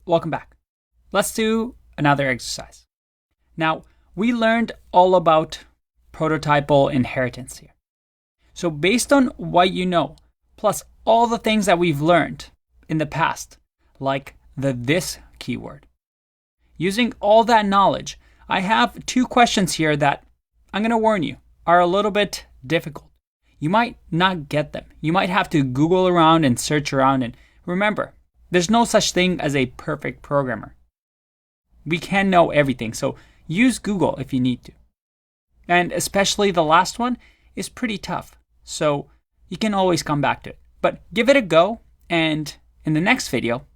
welcome back. Let's do another exercise. Now, we learned all about prototypal inheritance here. So based on what you know, plus all the things that we've learned in the past, like the this keyword, using all that knowledge, I have two questions here that I'm going to warn you are a little bit difficult. You might not get them. You might have to Google around and search around. And remember, there's no such thing as a perfect programmer. We can know everything, so use Google if you need to. And especially the last one is pretty tough, so you can always come back to it. But give it a go, and in the next video,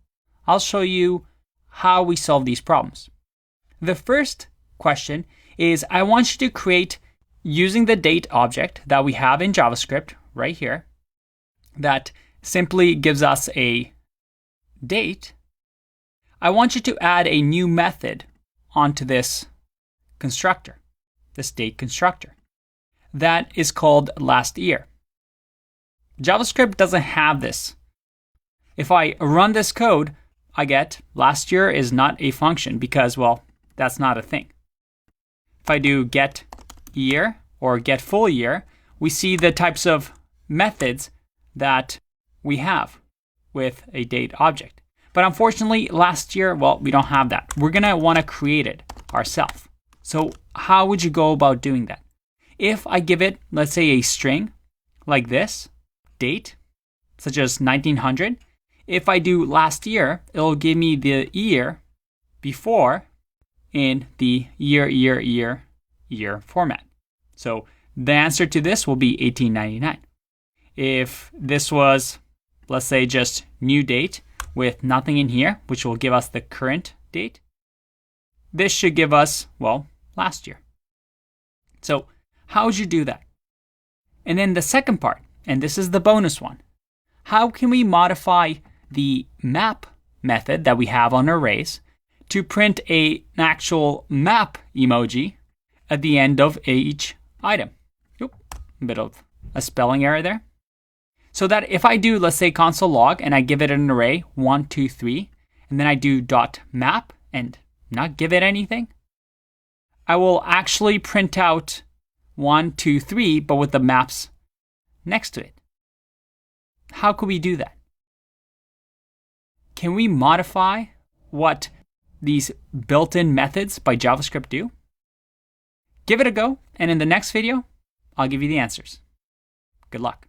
I'll show you how we solve these problems. The first question is I want you to create, using the date object that we have in JavaScript right here, that simply gives us a date. I want you to add a new method onto this constructor, this date constructor, that is called last year. JavaScript doesn't have this. If I run this code, I get last year is not a function because, well, that's not a thing. If I do get year or get full year, we see the types of methods that we have with a date object. But unfortunately, last year, well, we don't have that. We're going to want to create it ourselves. So how would you go about doing that? If I give it, let's say, a string like this, date, such as 1900, if I do last year, it'll give me the year before in the year format. So the answer to this will be 1899. If this was, let's say, just new date with nothing in here, which will give us the current date, this should give us, well, last year. So how would you do that? And then the second part, and this is the bonus one, how can we modify the map method that we have on arrays to print an actual map emoji at the end of each item? Oop, a bit of a spelling error there. So that if I do, let's say, console log, and I give it an array, 1, 2, 3, and then I do dot map and not give it anything, I will actually print out 1, 2, 3, but with the maps next to it. How could we do that? Can we modify what these built-in methods by JavaScript do? Give it a go, and in the next video, I'll give you the answers. Good luck.